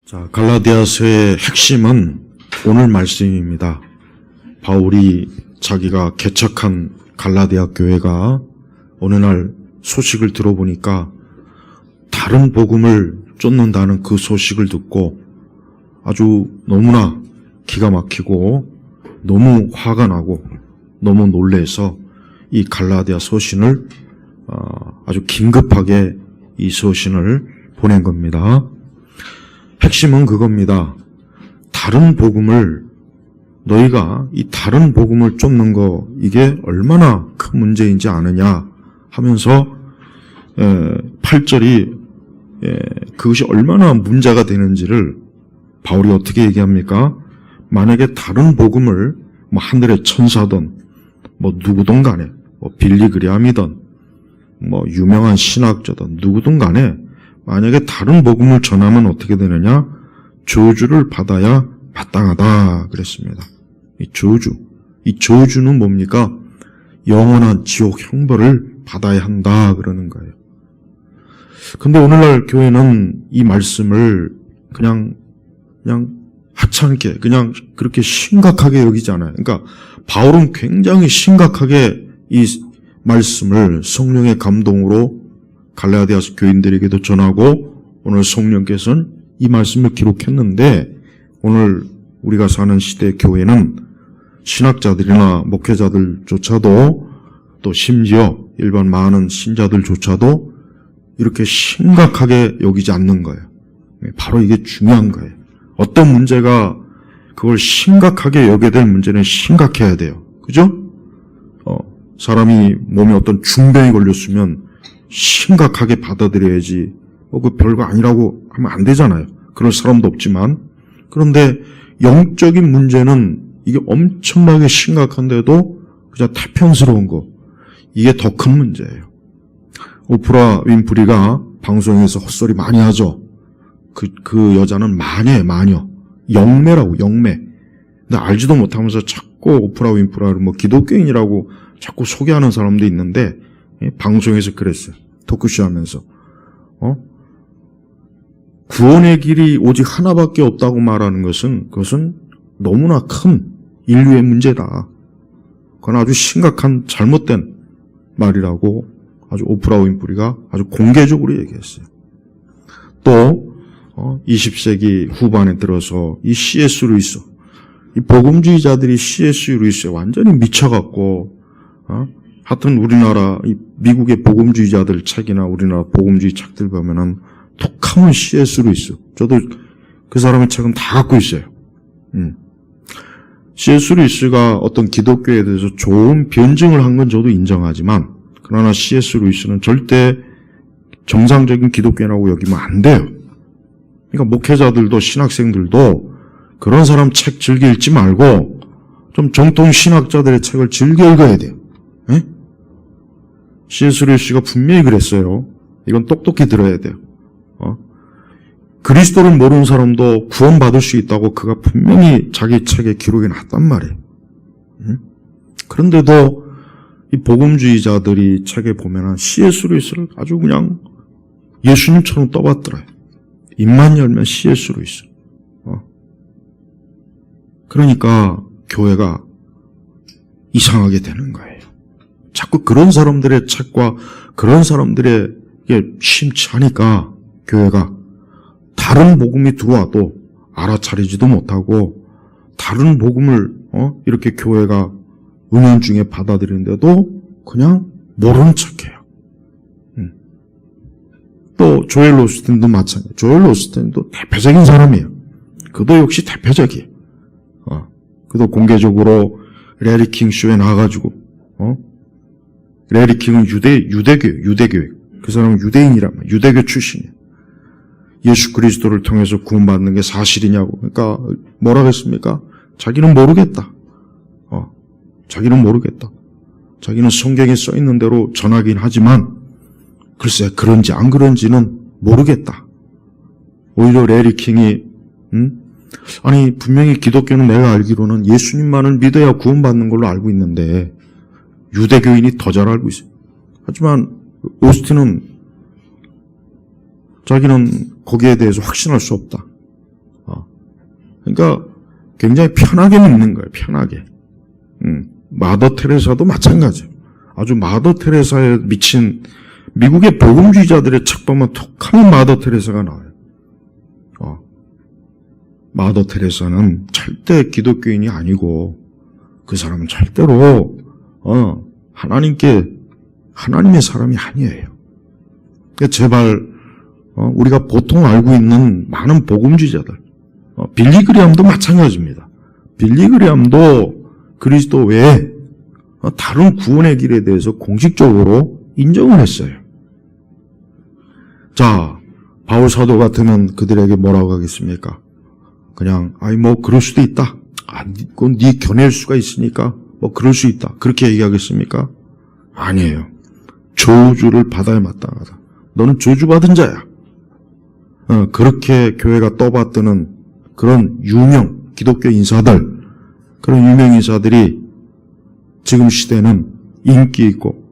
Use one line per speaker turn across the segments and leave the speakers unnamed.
자, 갈라디아서의 핵심은 오늘 말씀입니다. 바울이 자기가 개척한 갈라디아 교회가 어느 날 소식을 들어보니까 다른 복음을 쫓는다는 그 소식을 듣고 아주 너무나 기가 막히고 너무 화가 나고 너무 놀래서 이 갈라디아 서신을 아주 긴급하게 이 서신을 보낸 겁니다. 핵심은 그겁니다. 다른 복음을 너희가 이 다른 복음을 쫓는 거 이게 얼마나 큰 문제인지 아느냐 하면서 8절이 그것이 얼마나 문제가 되는지를 바울이 어떻게 얘기합니까? 만약에 다른 복음을 뭐 하늘의 천사든 뭐 누구든 간에 뭐 빌리 그레함이든 뭐 유명한 신학자든 누구든 간에 만약에 다른 복음을 전하면 어떻게 되느냐? 저주를 받아야 마땅하다 그랬습니다. 이 저주는 뭡니까? 영원한 지옥 형벌을 받아야 한다 그러는 거예요. 근데 오늘날 교회는 이 말씀을 그냥 하찮게 그냥 그렇게 심각하게 여기지 않아요. 그러니까 바울은 굉장히 심각하게 이 말씀을 성령의 감동으로 갈라디아서 교인들에게도 전하고 오늘 성령께서는 이 말씀을 기록했는데 오늘 우리가 사는 시대 교회는 신학자들이나 목회자들조차도 또 심지어 일반 많은 신자들조차도 이렇게 심각하게 여기지 않는 거예요. 바로 이게 중요한 거예요. 어떤 문제가 그걸 심각하게 여겨야 될 문제는 심각해야 돼요. 그죠? 사람이 몸에 어떤 중병이 걸렸으면 심각하게 받아들여야지 그 별거 아니라고 하면 안 되잖아요. 그럴 사람도 없지만 그런데 영적인 문제는 이게 엄청나게 심각한데도 그냥 태평스러운 거 이게 더 큰 문제예요. 오프라 윈프리가 방송에서 헛소리 많이 하죠. 그 여자는 마녀 영매라고 영매. 근데 알지도 못하면서 자꾸 오프라 윈프라를 뭐 기독교인이라고 자꾸 소개하는 사람도 있는데 방송에서 그랬어요. 토크쇼 하면서. 구원의 길이 오직 하나밖에 없다고 말하는 그것은 너무나 큰 인류의 문제다. 그건 아주 심각한 잘못된 말이라고 아주 오프라 윈프리가 아주 공개적으로 얘기했어요. 또 20세기 후반에 들어서 이 C.S. 루이스, 이 복음주의자들이 C.S. 루이스에 완전히 미쳐갖고 하여튼 우리나라 이 미국의 복음주의자들 책이나 우리나라 복음주의 책들 보면은 독하면 C.S. 루이스. 저도 그 사람의 책은 다 갖고 있어요. C.S. 루이스가 어떤 기독교에 대해서 좋은 변증을 한 건 저도 인정하지만 그러나 C.S. 루이스는 절대 정상적인 기독교인이라고 여기면 안 돼요. 그러니까 목회자들도 신학생들도 그런 사람 책 즐겨 읽지 말고 좀 정통 신학자들의 책을 즐겨 읽어야 돼요. C.S. 루이스가 분명히 그랬어요. 이건 똑똑히 들어야 돼요. 그리스도를 모르는 사람도 구원받을 수 있다고 그가 분명히 자기 책에 기록해 놨단 말이에요. 그런데도 이 복음주의자들이 책에 보면은 C.S. 루이스를 아주 그냥 예수님처럼 떠받들어요. 입만 열면 C.S. 루이스. 그러니까 교회가 이상하게 되는 거예요. 자꾸 그런 사람들의 책과 그런 사람들의 심취하니까 교회가 다른 복음이 들어와도 알아차리지도 못하고 다른 복음을 이렇게 교회가 은연중에 받아들이는데도 그냥 모르는 척해요. 또 조엘 오스틴도 마찬가지. 조엘 오스틴도 대표적인 사람이에요. 그도 역시 대표적이에요. 그도 공개적으로 레리 킹 쇼에 나와가지고 레리 킹은 유대교회. 그 사람은 유대인이란 말이에요. 유대교 출신이에요. 예수 그리스도를 통해서 구원받는 게 사실이냐고. 그러니까 뭐라고 했습니까? 자기는 모르겠다. 자기는 모르겠다. 자기는 성경에 써 있는 대로 전하긴 하지만 글쎄 그런지 안 그런지는 모르겠다. 오히려 레리 킹이 아니 분명히 기독교는 내가 알기로는 예수님만을 믿어야 구원받는 걸로 알고 있는데 유대교인이 더 잘 알고 있어요. 하지만 오스틴은 자기는 거기에 대해서 확신할 수 없다. 그러니까 굉장히 편하게 믿는 거예요. 편하게. 마더 테레사도 마찬가지예요. 아주 마더 테레사에 미친 미국의 복음주의자들의 책 보면 톡하면 마더 테레사가 나와요. 마더 테레사는 절대 기독교인이 아니고 그 사람은 절대로 하나님의 사람이 아니에요. 그러니까 제발 우리가 보통 알고 있는 많은 복음주의자들, 빌리 그리함도 마찬가지입니다. 빌리 그리함도 그리스도 외에 다른 구원의 길에 대해서 공식적으로 인정을 했어요. 자, 바울 사도 같으면 그들에게 뭐라고 하겠습니까? 그냥 그럴 수도 있다. 그건 네 견해일 수가 있으니까 그럴 수 있다. 그렇게 얘기하겠습니까? 아니에요. 저주를 받아야 마땅하다. 너는 저주받은 자야. 그렇게 교회가 떠받드는 그런 유명 기독교 인사들, 그런 유명 인사들이 지금 시대는 인기 있고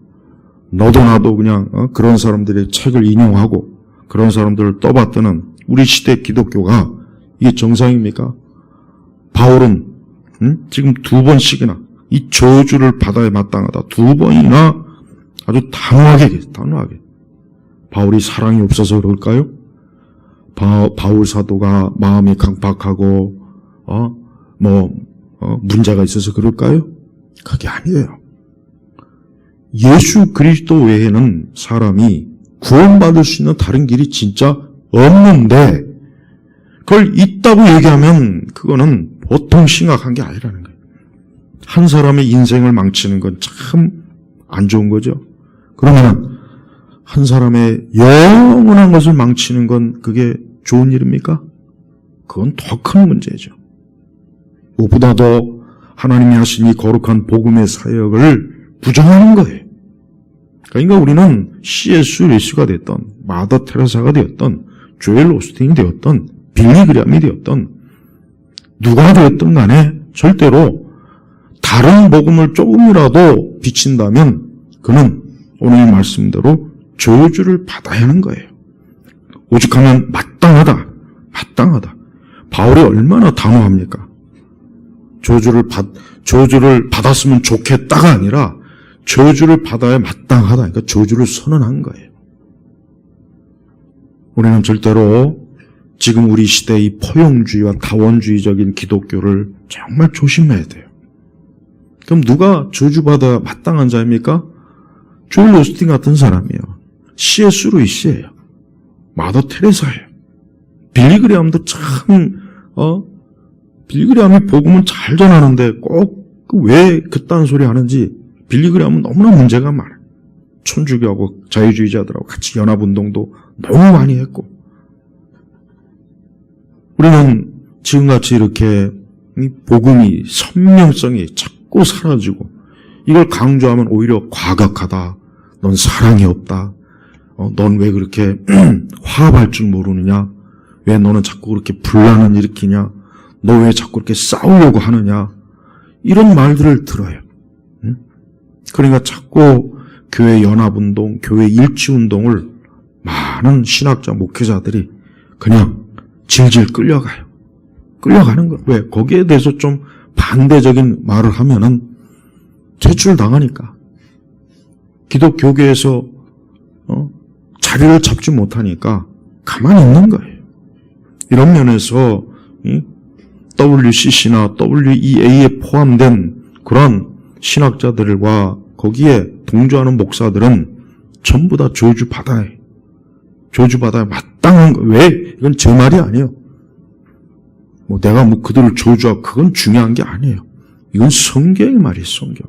너도 나도 그냥 그런 사람들의 책을 인용하고 그런 사람들을 떠받드는 우리 시대 기독교가 이게 정상입니까? 바울은 지금 2번씩이나 이 저주를 받아야 마땅하다. 2번이나 아주 단호하게. 바울이 사랑이 없어서 그럴까요? 바울 사도가 마음이 강팍하고 문제가 있어서 그럴까요? 그게 아니에요. 예수 그리스도 외에는 사람이 구원받을 수 있는 다른 길이 진짜 없는데 그걸 있다고 얘기하면 그거는 보통 심각한 게 아니라는 거예요. 한 사람의 인생을 망치는 건 참 안 좋은 거죠. 그러면 한 사람의 영원한 것을 망치는 건 그게 좋은 일입니까? 그건 더 큰 문제죠. 무엇보다도 하나님이 하신 이 거룩한 복음의 사역을 부정하는 거예요. 그러니까 우리는 C.S. 루이스가 됐던, 마더 테레사가 되었던, 조엘 오스틴이 되었던, 빌리 그리함이 되었던, 누가 되었든 간에 절대로 다른 복음을 조금이라도 비친다면 그는 오늘 말씀대로 저주를 받아야 하는 거예요. 오죽하면 마땅하다. 바울이 얼마나 단호합니까? 저주를 받았으면 좋겠다가 아니라 저주를 받아야 마땅하다. 그러니까 저주를 선언한 거예요. 우리는 절대로 지금 우리 시대의 포용주의와 다원주의적인 기독교를 정말 조심해야 돼요. 그럼 누가 저주받아 마땅한 자입니까? 조엘 오스틴 같은 사람이에요. C.S. 루이스예요. 마더 테레사예요. 빌리 그리함도 참 빌리 그리함이 복음은 잘 전하는데 꼭 왜 그딴 소리 하는지 빌리 그리함은 너무나 문제가 많아요. 천주교하고 자유주의자들하고 같이 연합운동도 너무 많이 했고 우리는 지금같이 이렇게 복음이 선명성이 자꾸 사라지고 이걸 강조하면 오히려 과격하다. 넌 사랑이 없다. 넌 왜 그렇게 화합할 줄 모르느냐? 왜 너는 자꾸 그렇게 분란을 일으키냐? 너 왜 자꾸 그렇게 싸우려고 하느냐? 이런 말들을 들어요. 그러니까 자꾸 교회 연합운동, 교회 일치운동을 많은 신학자, 목회자들이 그냥 질질 끌려가는 거예요. 왜? 거기에 대해서 좀 반대적인 말을 하면은 퇴출당하니까. 기독교계에서 자리를 잡지 못하니까 가만히 있는 거예요. 이런 면에서 WCC나 WEA에 포함된 그런 신학자들과 거기에 동조하는 목사들은 전부 다 저주받아야 마땅한 거. 왜? 이건 제 말이 아니에요. 내가 그들을 저주하고 그건 중요한 게 아니에요. 이건 성경의 말이에요. 성경.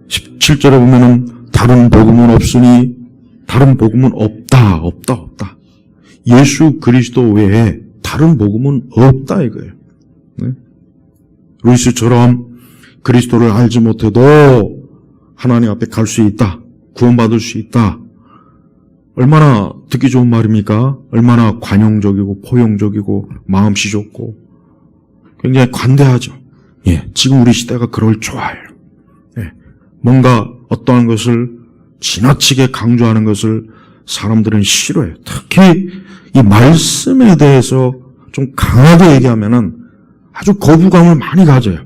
17절에 보면은 다른 복음은 없으니 다른 복음은 없다. 예수 그리스도 외에 다른 복음은 없다 이거예요. 네? 루이스처럼 그리스도를 알지 못해도 하나님 앞에 갈 수 있다. 구원받을 수 있다. 얼마나 듣기 좋은 말입니까? 얼마나 관용적이고 포용적이고 마음씨 좋고 굉장히 관대하죠. 예, 지금 우리 시대가 그걸 좋아해요. 예, 뭔가 어떠한 것을 지나치게 강조하는 것을 사람들은 싫어해요. 특히 이 말씀에 대해서 좀 강하게 얘기하면은 아주 거부감을 많이 가져요.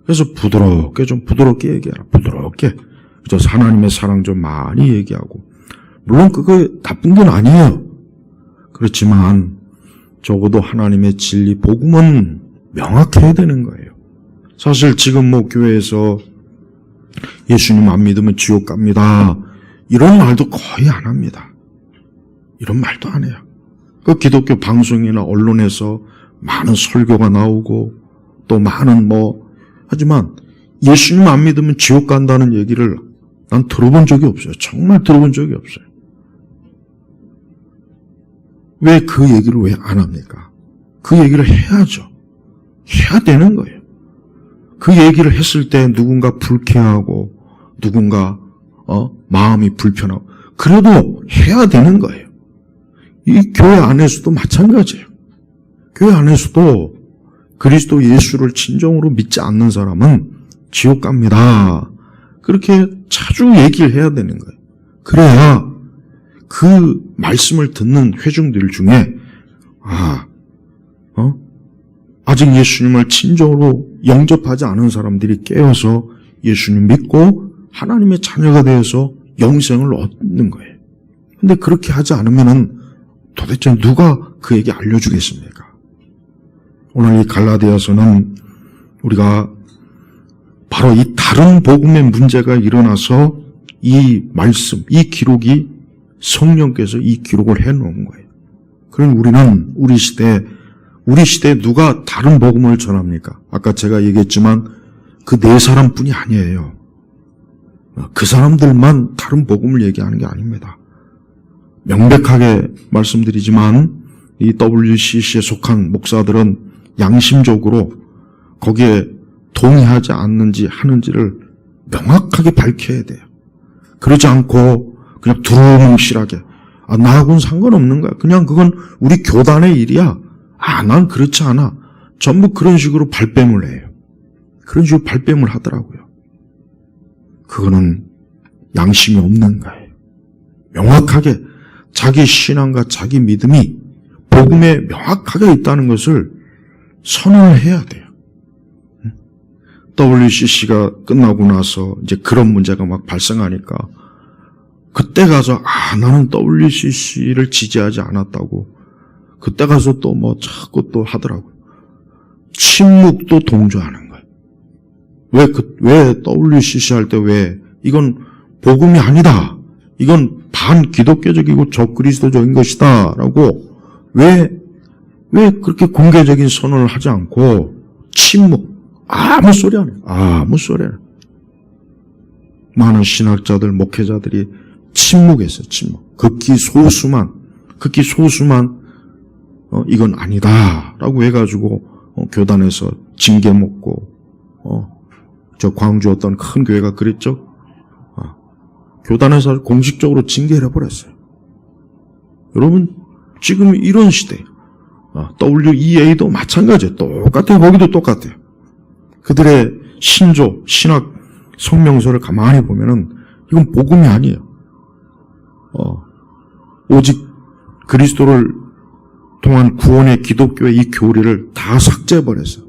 그래서 좀 부드럽게 얘기해라. 부드럽게. 그래서 하나님의 사랑 좀 많이 얘기하고. 물론 그거 나쁜 건 아니에요. 그렇지만 적어도 하나님의 진리, 복음은 명확해야 되는 거예요. 사실 지금 뭐 교회에서 예수님 안 믿으면 지옥 갑니다. 이런 말도 거의 안 합니다. 이런 말도 안 해요. 그 기독교 방송이나 언론에서 많은 설교가 나오고 또 많은 하지만 예수님 안 믿으면 지옥 간다는 얘기를 난 들어본 적이 없어요. 정말 들어본 적이 없어요. 왜 그 얘기를 왜 안 합니까? 그 얘기를 해야죠. 해야 되는 거예요. 그 얘기를 했을 때 누군가 불쾌하고 누군가 마음이 불편하고 그래도 해야 되는 거예요. 이 교회 안에서도 마찬가지예요. 교회 안에서도 그리스도 예수를 진정으로 믿지 않는 사람은 지옥 갑니다. 그렇게 자주 얘기를 해야 되는 거예요. 그래야 그 말씀을 듣는 회중들 중에 아직 예수님을 진정으로 영접하지 않은 사람들이 깨어서 예수님 믿고 하나님의 자녀가 되어서 영생을 얻는 거예요. 근데 그렇게 하지 않으면은 도대체 누가 그에게 알려주겠습니까? 오늘 이 갈라디아서는 우리가 바로 이 다른 복음의 문제가 일어나서 이 말씀, 이 기록이 성령께서 이 기록을 해놓은 거예요. 그럼 우리는 우리 시대에 누가 다른 복음을 전합니까? 아까 제가 얘기했지만 그 네 사람뿐이 아니에요. 그 사람들만 다른 복음을 얘기하는 게 아닙니다. 명백하게 말씀드리지만 이 WCC에 속한 목사들은 양심적으로 거기에 동의하지 않는지 하는지를 명확하게 밝혀야 돼요. 그러지 않고 그냥 두루뭉실하게 나하고는 상관없는 거야. 그냥 그건 우리 교단의 일이야. 난 그렇지 않아. 전부 그런 식으로 발뺌을 해요. 그런 식으로 발뺌을 하더라고요. 그거는 양심이 없는 거예요. 명확하게 자기 신앙과 자기 믿음이 복음에 명확하게 있다는 것을 선언을 해야 돼요. WCC가 끝나고 나서 이제 그런 문제가 막 발생하니까 그때 가서 나는 WCC를 지지하지 않았다고 그때 가서 또 자꾸 또 하더라고요. 침묵도 동조하는 거예요. 왜 WCC 할 때 왜 이건 복음이 아니다. 이건 반기독교적이고 적그리스도적인 것이다. 라고 왜 그렇게 공개적인 선언을 하지 않고 침묵. 아무 소리 안 해요. 아무 소리 안 해요. 많은 신학자들, 목회자들이 침묵했어요. 침묵. 극히 소수만 이건 아니다. 라고 해가지고 교단에서 징계 먹고 저 광주 어떤 큰 교회가 그랬죠. 교단에서 공식적으로 징계를 해버렸어요. 여러분 지금 이런 시대 WEA도 마찬가지예요. 똑같아요. 거기도 똑같아요. 그들의 신조, 신학 성명서를 가만히 보면은 이건 복음이 아니에요. 오직 그리스도를 통한 구원의 기독교의 이 교리를 다 삭제해버렸어요.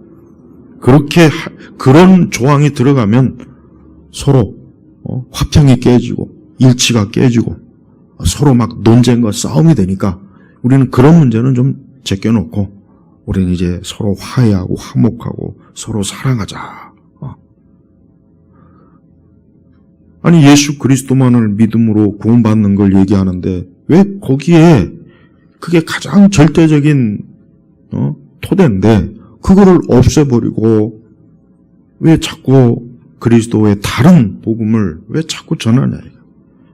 그런 조항이 들어가면 서로 화평이 깨지고 일치가 깨지고 서로 막 논쟁과 싸움이 되니까 우리는 그런 문제는 좀 제껴놓고 우리는 이제 서로 화해하고 화목하고 서로 사랑하자. 아니 예수 그리스도만을 믿음으로 구원받는 걸 얘기하는데 왜 거기에 그게 가장 절대적인 토대인데 그거를 없애버리고 왜 자꾸 그리스도의 다른 복음을 왜 자꾸 전하냐.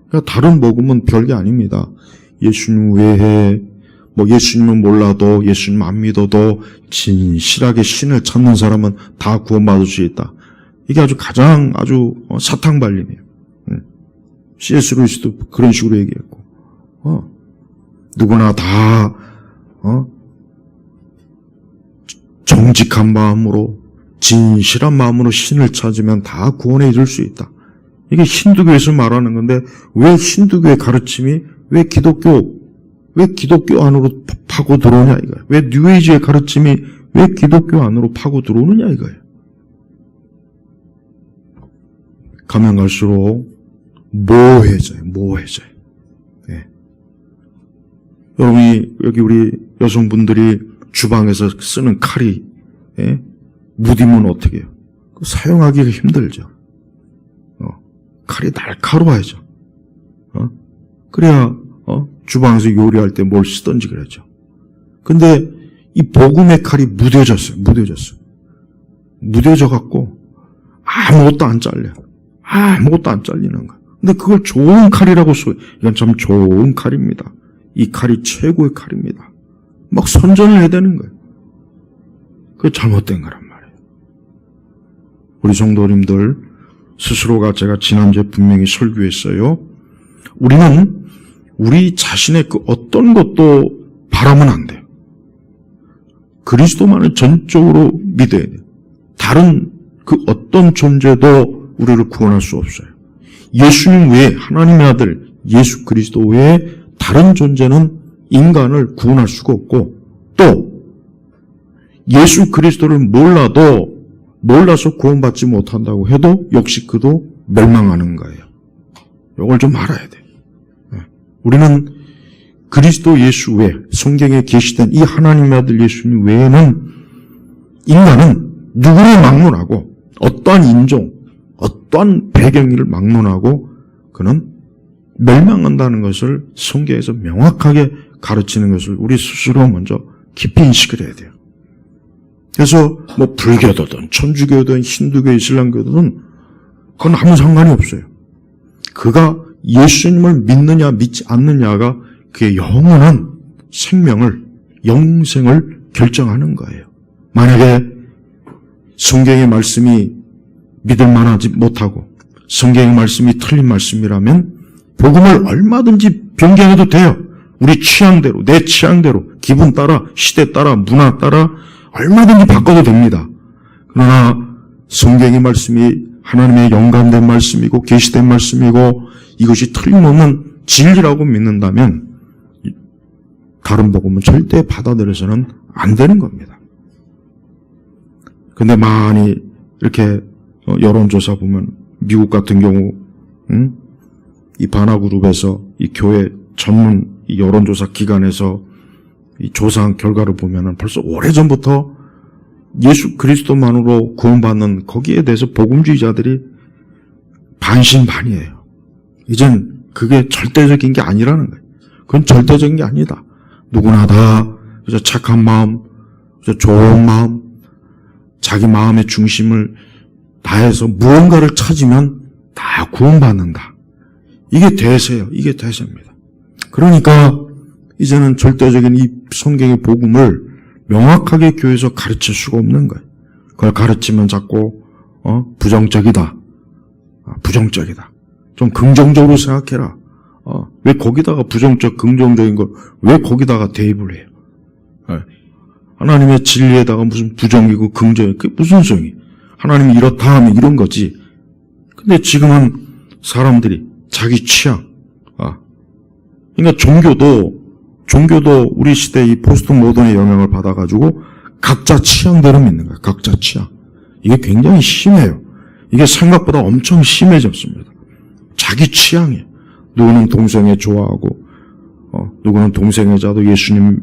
그러니까 다른 복음은 별게 아닙니다. 예수님 외에 예수님은 몰라도 예수님 안 믿어도 진실하게 신을 찾는 사람은 다 구원받을 수 있다. 이게 가장 사탕발림이에요. C.S. 루이스도 그런 식으로 얘기했고 누구나 다 정직한 마음으로 진실한 마음으로 신을 찾으면 다 구원에 이를 수 있다. 이게 힌두교에서 말하는 건데 왜 힌두교의 가르침이 왜 기독교 왜 기독교 안으로 파고 들어오냐 이거예요. 왜 뉴에이지의 가르침이 왜 기독교 안으로 파고 들어오느냐 이거예요. 가면 갈수록 모호해져요. 예. 여러분이 여기 우리 여성분들이 주방에서 쓰는 칼이 예? 무디면 어떻게 해요? 사용하기가 힘들죠. 칼이 날카로워야죠. 그래야 주방에서 요리할 때 뭘 쓰든지 그러죠. 근데 이 복음의 칼이 무뎌졌어요. 무뎌져갖고 아무것도 안 잘려. 아무것도 안 잘리는 거야. 근데 그걸 좋은 칼이라고 써요. 이건 참 좋은 칼입니다. 이 칼이 최고의 칼입니다. 막 선전을 해야 되는 거예요. 그게 잘못된 거란 말이에요. 우리 성도님들 스스로가 제가 지난주에 분명히 설교했어요. 우리는 우리 자신의 그 어떤 것도 바라면 안 돼요. 그리스도만을 전적으로 믿어야 돼요. 다른 그 어떤 존재도 우리를 구원할 수 없어요. 예수님 외에 하나님의 아들 예수 그리스도 외에 다른 존재는 인간을 구원할 수가 없고 또 예수 그리스도를 몰라서 구원받지 못한다고 해도 역시 그도 멸망하는 거예요. 이걸 좀 알아야 돼요. 우리는 그리스도 예수 외 성경에 계시된 이 하나님의 아들 예수님 외에는 인간은 누구를 막론하고 어떠한 인종, 어떠한 배경을 막론하고 그는 멸망한다는 것을 성경에서 명확하게 가르치는 것을 우리 스스로 먼저 깊이 인식을 해야 돼요. 그래서 뭐 불교도든 천주교든 힌두교, 이슬람교든 그건 아무 상관이 없어요. 그가 예수님을 믿느냐 믿지 않느냐가 그의 영원한 생명을, 영생을 결정하는 거예요. 만약에 성경의 말씀이 믿을만하지 못하고 성경의 말씀이 틀린 말씀이라면 복음을 얼마든지 변경해도 돼요. 우리 취향대로, 내 취향대로, 기분 따라, 시대 따라, 문화 따라 얼마든지 바꿔도 됩니다. 그러나 성경의 말씀이 하나님의 영감된 말씀이고 계시된 말씀이고 이것이 틀림없는 진리라고 믿는다면 다른 복음은 절대 받아들여서는 안 되는 겁니다. 근데 많이 이렇게 여론조사 보면 미국 같은 경우 이 바나그룹에서 이 교회 전문 이 여론조사 기관에서 이 조사한 결과를 보면은 벌써 오래전부터 예수 그리스도만으로 구원받는 거기에 대해서 복음주의자들이 반신반의예요. 이젠 그게 절대적인 게 아니라는 거예요. 그건 절대적인 게 아니다. 누구나 다 착한 마음, 좋은 마음, 자기 마음의 중심을 다해서 무언가를 찾으면 다 구원받는다. 이게 대세예요. 이게 대세입니다. 그러니까 이제는 절대적인 이 성경의 복음을 명확하게 교회에서 가르칠 수가 없는 거예요. 그걸 가르치면 자꾸 부정적이다. 부정적이다. 좀 긍정적으로 생각해라. 왜 거기다가 부정적, 긍정적인 걸 왜 거기다가 대입을 해요? 하나님의 진리에다가 무슨 부정이고 긍정이 그게 무슨 소용이? 하나님이 이렇다 하면 이런 거지. 근데 지금은 사람들이 자기 취향, 그러니까 종교도 우리 시대 이 포스트 모던의 영향을 받아가지고 각자 취향대로 믿는 거예요. 각자 취향. 이게 굉장히 심해요. 이게 생각보다 엄청 심해졌습니다. 자기 취향이에요. 누구는 동성애 좋아하고, 누구는 동성애자도 예수님,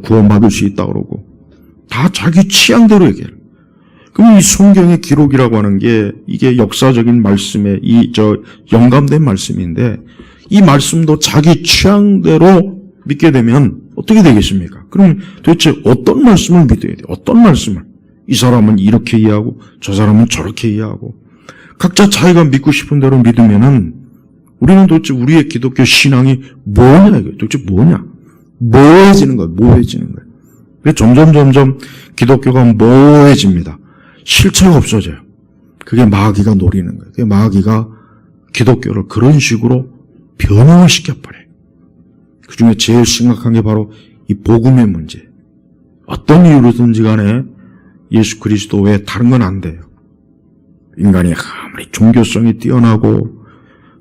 구원받을 수 있다 그러고, 다 자기 취향대로 얘기해요. 그럼 이 성경의 기록이라고 하는 게, 이게 역사적인 말씀에, 영감된 말씀인데, 이 말씀도 자기 취향대로 믿게 되면 어떻게 되겠습니까? 그럼 도대체 어떤 말씀을 믿어야 돼요? 어떤 말씀을? 이 사람은 이렇게 이해하고, 저 사람은 저렇게 이해하고, 각자 자기가 믿고 싶은 대로 믿으면은, 우리는 도대체 우리의 기독교 신앙이 뭐냐, 이거 도대체 뭐냐? 모호해지는 거예요, 모호해지는 거예요. 그래서 점점 기독교가 모호해집니다. 실체가 없어져요. 그게 마귀가 노리는 거예요. 그게 마귀가 기독교를 그런 식으로 변형을 시켜버려요. 그 중에 제일 심각한 게 바로 이 복음의 문제. 어떤 이유로든지 간에 예수 그리스도 외에 다른 건 안 돼요. 인간이 아무리 종교성이 뛰어나고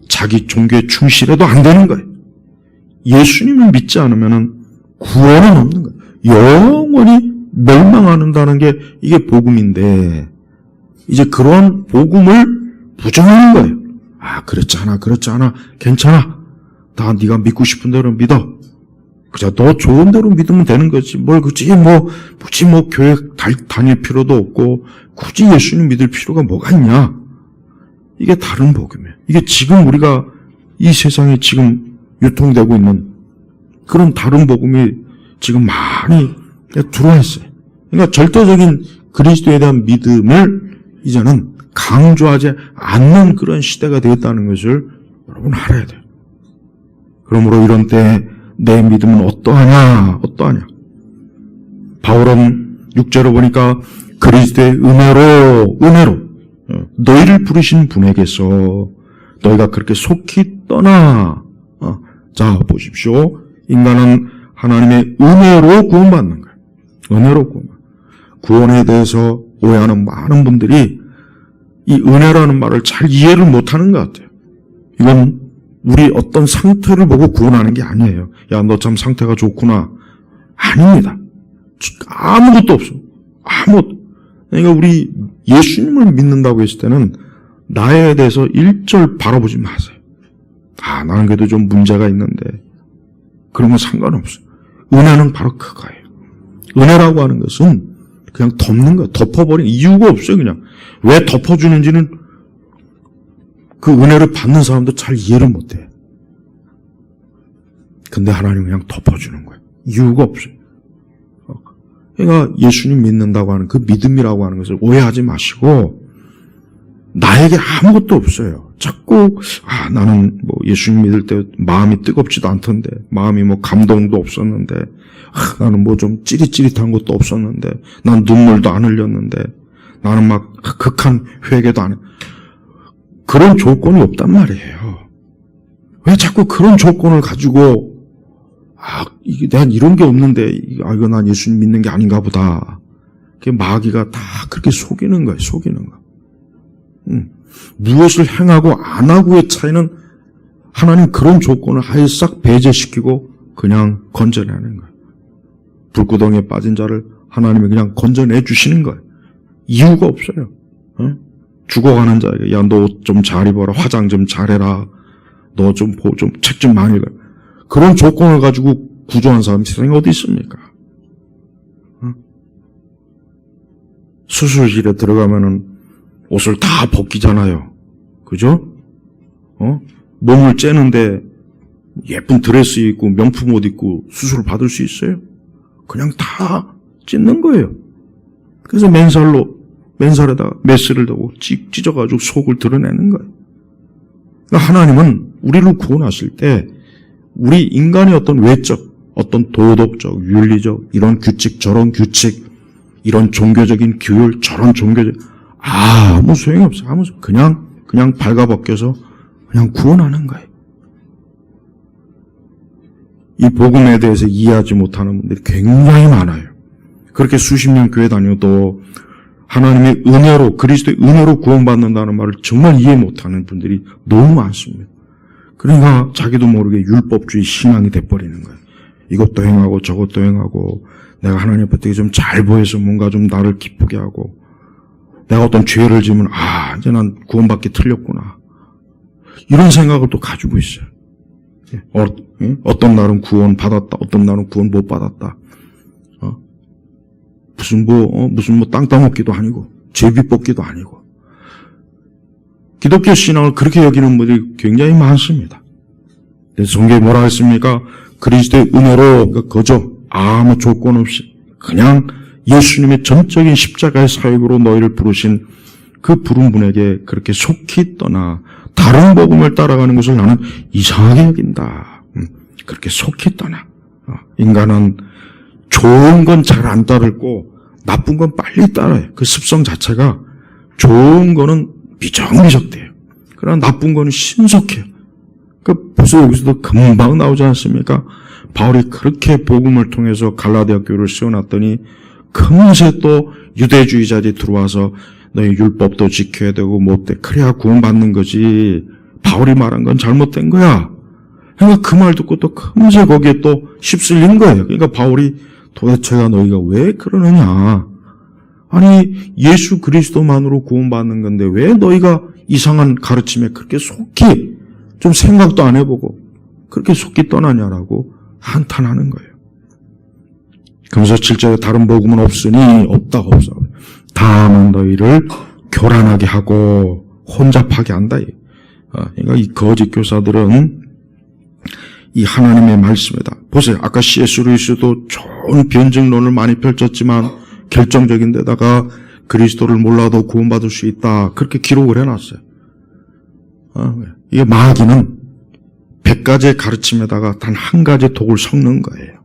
자기 종교에 충실해도 안 되는 거예요. 예수님을 믿지 않으면 구원은 없는 거예요. 영원히 멸망한다는 게 이게 복음인데 이제 그런 복음을 부정하는 거예요. 아, 그렇지 않아. 괜찮아. 다 네가 믿고 싶은 대로 믿어. 그저 너 좋은 대로 믿으면 되는 거지. 뭘 굳이 교회 다닐 필요도 없고 굳이 예수님 믿을 필요가 뭐가 있냐. 이게 다른 복음이에요. 이게 지금 우리가 이 세상에 지금 유통되고 있는 그런 다른 복음이 지금 많이 들어와 있어요. 그러니까 절대적인 그리스도에 대한 믿음을 이제는 강조하지 않는 그런 시대가 되었다는 것을 여러분 알아야 돼요. 그러므로 이런 때 내 믿음은 어떠하냐. 바울은 6절을 보니까 그리스도의 은혜로 너희를 부르신 분에게서 너희가 그렇게 속히 떠나. 자, 보십시오. 인간은 하나님의 은혜로 구원받는 거예요. 은혜로 구원받는. 구원에 대해서 오해하는 많은 분들이 이 은혜라는 말을 잘 이해를 못하는 것 같아요. 이건 우리 어떤 상태를 보고 구원하는 게 아니에요. 야, 너 참 상태가 좋구나. 아닙니다. 아무것도 없어. 아무것도. 그러니까 우리 예수님을 믿는다고 했을 때는 나에 대해서 일절 바라보지 마세요. 아, 나는 그래도 좀 문제가 있는데 그런 건 상관없어요. 은혜는 바로 그거예요. 은혜라고 하는 것은 그냥 덮는 거예요. 덮어버리는 이유가 없어요. 그냥 왜 덮어주는지는 그 은혜를 받는 사람도 잘 이해를 못해. 근데 하나님은 그냥 덮어주는 거예요. 이유가 없어요. 그러니까 예수님 믿는다고 하는 그 믿음이라고 하는 것을 오해하지 마시고 나에게 아무것도 없어요. 자꾸 나는 뭐 예수님 믿을 때 마음이 뜨겁지도 않던데 마음이 뭐 감동도 없었는데 나는 뭐 좀 찌릿찌릿한 것도 없었는데 난 눈물도 안 흘렸는데 나는 막 극한 회개도 안 해. 그런 조건이 없단 말이에요. 왜 자꾸 그런 조건을 가지고 난 이런 게 없는데 이거 난 예수님 믿는 게 아닌가 보다. 마귀가 다 그렇게 속이는 거예요. 속이는 거. 무엇을 행하고 안 하고의 차이는 하나님 그런 조건을 아예 싹 배제시키고 그냥 건져내는 거예요. 불구덩이에 빠진 자를 하나님이 그냥 건져내 주시는 거예요. 이유가 없어요. 죽어가는 자에게 야, 너 좀 잘 입어라. 화장 좀 잘해라. 너 좀 책 좀 많이 읽어. 그런 조건을 가지고 구조한 사람이 세상에 어디 있습니까? 수술실에 들어가면은 옷을 다 벗기잖아요. 그죠? 몸을 째는데 예쁜 드레스 입고 명품 옷 입고 수술을 받을 수 있어요? 그냥 다 찢는 거예요. 그래서 맨살에다가 메스를 대고 찢어가지고 속을 드러내는 거예요. 그러니까 하나님은 우리를 구원하실 때 우리 인간의 어떤 외적, 어떤 도덕적, 윤리적, 이런 규칙, 저런 규칙, 이런 종교적인 규율, 저런 종교적, 아무 소용이 없어요. 그냥 발가벗겨서 그냥 구원하는 거예요. 이 복음에 대해서 이해하지 못하는 분들이 굉장히 많아요. 그렇게 수십 년 교회 다녀도 하나님의 은혜로, 그리스도의 은혜로 구원받는다는 말을 정말 이해 못하는 분들이 너무 많습니다. 그러니까 자기도 모르게 율법주의 신앙이 돼버리는 거예요. 이것도 행하고 저것도 행하고 내가 하나님 앞에 되게 좀 잘 보여서 뭔가 좀 나를 기쁘게 하고 내가 어떤 죄를 지으면 이제 난 구원받기 틀렸구나. 이런 생각을 또 가지고 있어요. 어떤 날은 구원 받았다. 어떤 날은 구원 못 받았다. 무슨 땅 따먹기도 아니고 제비 뽑기도 아니고 기독교 신앙을 그렇게 여기는 분들이 굉장히 많습니다. 그래서 성경에 뭐라 했습니까? 그리스도의 은혜로 거저 아무 조건 없이 그냥 예수님의 전적인 십자가의 사역으로 너희를 부르신 그 부른 분에게 그렇게 속히 떠나 다른 복음을 따라가는 것을 나는 이상하게 여긴다. 그렇게 속히 떠나. 인간은 좋은 건 잘 안 따르고 나쁜 건 빨리 따라요. 그 습성 자체가 좋은 거는 미적미적돼요. 그러나 나쁜 거는 신속해요. 벌써 여기서도 금방 나오지 않습니까? 바울이 그렇게 복음을 통해서 갈라디아 교회를 세워놨더니 금세 또 유대주의자들이 들어와서 너희 율법도 지켜야 되고 못돼. 그래야 구원받는 거지. 바울이 말한 건 잘못된 거야. 그러니까 그 말 듣고 또 금세 거기에 또 휩쓸린 거예요. 그러니까 바울이 도대체가 너희가 왜 그러느냐. 아니 예수 그리스도만으로 구원받는 건데 왜 너희가 이상한 가르침에 그렇게 속히 좀 생각도 안 해보고 그렇게 속히 떠나냐라고 한탄하는 거예요. 그러면서 7절에 다른 복음은 없으니 없다고 없어. 다만 너희를 교란하게 하고 혼잡하게 한다. 그러니까 이 거짓 교사들은 이 하나님의 말씀이다. 보세요. 아까 C.S. 루이스도 좋은 변증론을 많이 펼쳤지만 결정적인 데다가 그리스도를 몰라도 구원받을 수 있다. 그렇게 기록을 해놨어요. 이게 마귀는 100가지의 가르침에다가 단 한 가지 독을 섞는 거예요.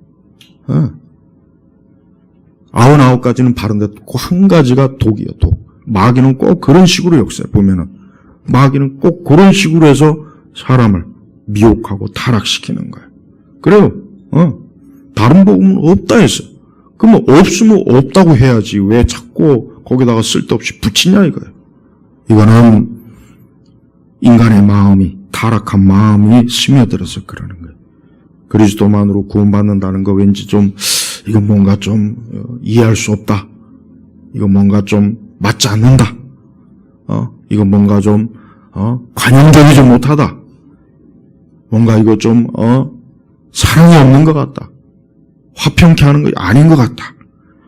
99가지는 바른데 그 한 가지가 독이에요. 독. 마귀는 꼭 그런 식으로 역사해 보면은 마귀는 꼭 그런 식으로 해서 사람을 미혹하고 타락시키는 거예요. 그래요. 다른 복음은 없다 했어. 그러면 없으면 없다고 해야지 왜 자꾸 거기다가 쓸데없이 붙이냐 이거예요. 이거는 인간의 마음이 타락한 마음이 스며들어서 그러는 거예요. 그리스도만으로 구원받는다는 거 왠지 좀 이건 뭔가 좀 이해할 수 없다. 이건 뭔가 좀 맞지 않는다. 이건 뭔가 좀 관용적이지 못하다. 뭔가 이거 좀 사랑이 없는 것 같다. 화평케 하는 거 아닌 것 같다.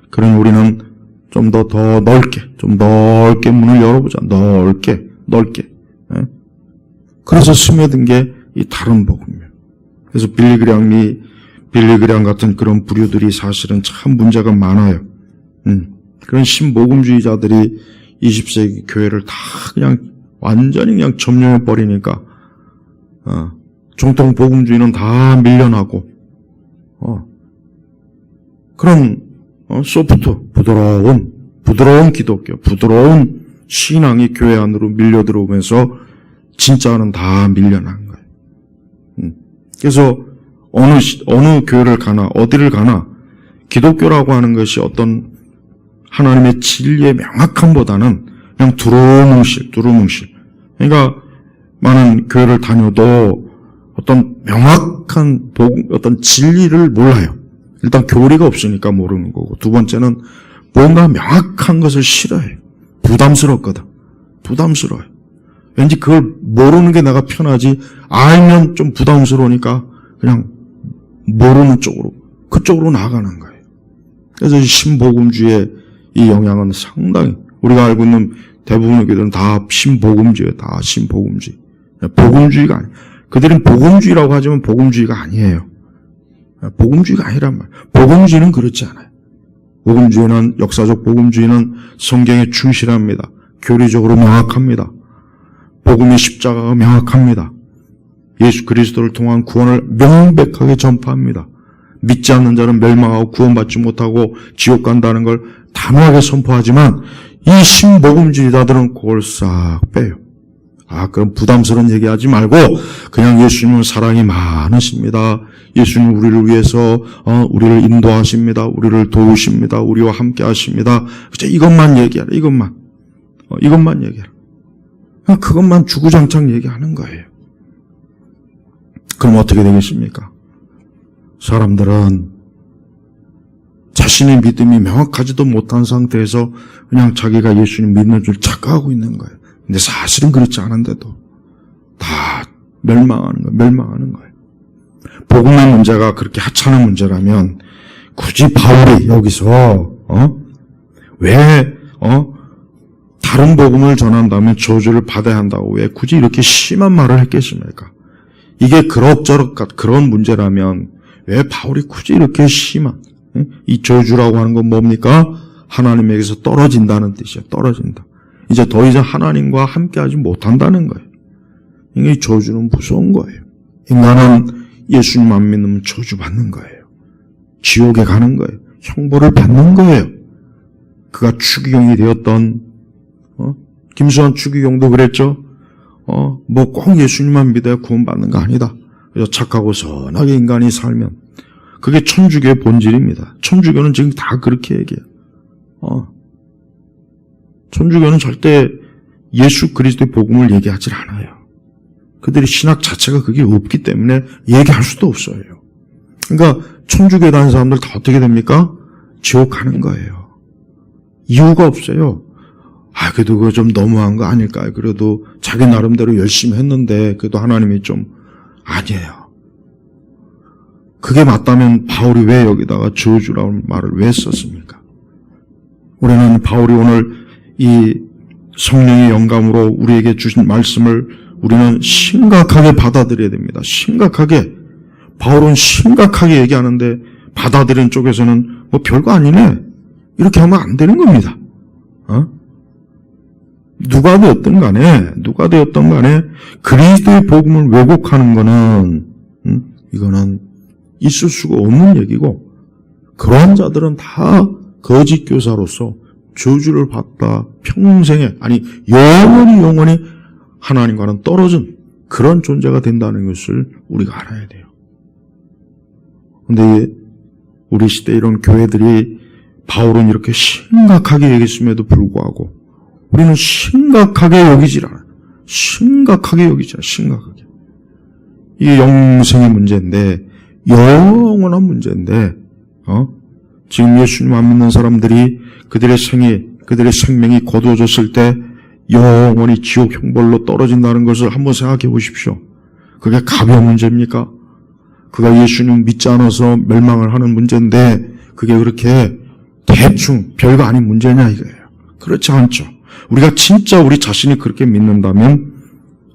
그러니 우리는 좀 더 넓게, 좀 넓게 문을 열어보자. 넓게. 그래서 스며든 게 이 다른 복음이에요. 그래서 빌리그램 같은 그런 부류들이 사실은 참 문제가 많아요. 그런 신복음주의자들이 20세기 교회를 다 그냥 완전히 그냥 점령해 버리니까 정통 복음주의는 다 밀려나고 그런 소프트 부드러운 기독교, 부드러운 신앙이 교회 안으로 밀려 들어오면서 진짜는 다 밀려난 거예요. 그래서 어느 교회를 가나 어디를 가나 기독교라고 하는 것이 어떤 하나님의 진리의 명확함보다는 그냥 두루뭉실. 그러니까 많은 교회를 다녀도 어떤 명확한 어떤 진리를 몰라요. 일단 교리가 없으니까 모르는 거고, 두 번째는 뭔가 명확한 것을 싫어해요. 부담스럽거든. 부담스러워요. 왠지 그걸 모르는 게 내가 편하지, 알면 좀 부담스러우니까 그냥 모르는 쪽으로, 그쪽으로 나아가는 거예요. 그래서 이 신복음주의의 이 영향은 상당히, 우리가 알고 있는 대부분의 교회들은 다 신복음주의예요. 다 신복음주의. 복음주의가 아니에요. 그들은 복음주의라고 하지만 복음주의가 아니에요. 복음주의가 아니란 말이에요. 복음주의는 그렇지 않아요. 복음주의는, 역사적 복음주의는 성경에 충실합니다. 교리적으로 명확합니다. 복음의 십자가가 명확합니다. 예수 그리스도를 통한 구원을 명백하게 전파합니다. 믿지 않는 자는 멸망하고 구원받지 못하고 지옥 간다는 걸 단호하게 선포하지만 이 신복음주의자들은 그걸 싹 빼요. 그럼 부담스러운 얘기하지 말고 그냥 예수님은 사랑이 많으십니다. 예수님 우리를 위해서 우리를 인도하십니다. 우리를 도우십니다. 우리와 함께 하십니다. 이것만 얘기하라. 이것만 얘기하라. 그것만 주구장창 얘기하는 거예요. 그럼 어떻게 되겠습니까? 사람들은 자신의 믿음이 명확하지도 못한 상태에서 그냥 자기가 예수님 믿는 줄 착각하고 있는 거예요. 근데 사실은 그렇지 않은데도 다 멸망하는 거예요. 복음의 문제가 그렇게 하찮은 문제라면 굳이 바울이 여기서 왜 다른 복음을 전한다면 저주를 받아야 한다고 왜 굳이 이렇게 심한 말을 했겠습니까? 이게 그럭저럭 그런 문제라면 왜 바울이 굳이 이렇게 심한 이 저주라고 하는 건 뭡니까? 하나님에게서 떨어진다는 뜻이에요. 떨어진다. 이제 더 이상 하나님과 함께하지 못한다는 거예요. 이 저주는 무서운 거예요. 인간은 예수님만 믿으면 저주받는 거예요. 지옥에 가는 거예요. 형벌을 받는 거예요. 그가 추기경이 되었던 김수환 추기경도 그랬죠. 뭐 꼭 예수님만 믿어야 구원받는 거 아니다. 그래서 착하고 선하게 인간이 살면 그게 천주교의 본질입니다. 천주교는 지금 다 그렇게 얘기해요. 천주교는 절대 예수 그리스도의 복음을 얘기하지 않아요. 그들이 신학 자체가 그게 없기 때문에 얘기할 수도 없어요. 그러니까 천주교에 다니는 사람들 다 어떻게 됩니까? 지옥 가는 거예요. 이유가 없어요. 그래도 그거 좀 너무한 거 아닐까요? 그래도 자기 나름대로 열심히 했는데 그래도 하나님이 좀 아니에요. 그게 맞다면 바울이 왜 여기다가 저주라는 말을 왜 썼습니까? 우리는 바울이 오늘 이 성령의 영감으로 우리에게 주신 말씀을 우리는 심각하게 받아들여야 됩니다. 심각하게. 바울은 심각하게 얘기하는데 받아들이는 쪽에서는 뭐 별거 아니네. 이렇게 하면 안 되는 겁니다. 누가 되었든 간에 그리스도의 복음을 왜곡하는 거는 이거는 있을 수가 없는 얘기고, 그러한 자들은 다 거짓 교사로서 저주를 받다 평생에, 아니 영원히 하나님과는 떨어진 그런 존재가 된다는 것을 우리가 알아야 돼요. 근데 우리 시대 이런 교회들이 바울은 이렇게 심각하게 얘기했음에도 불구하고 우리는 심각하게 여기질 않아요. 심각하게. 이게 영생의 문제인데, 영원한 문제인데, 지금 예수님 안 믿는 사람들이 그들의 생명이 거두어졌을 때 영원히 지옥 형벌로 떨어진다는 것을 한번 생각해 보십시오. 그게 가벼운 문제입니까? 그가 예수님 믿지 않아서 멸망을 하는 문제인데 그게 그렇게 대충 별거 아닌 문제냐 이거예요. 그렇지 않죠. 우리가 진짜 우리 자신이 그렇게 믿는다면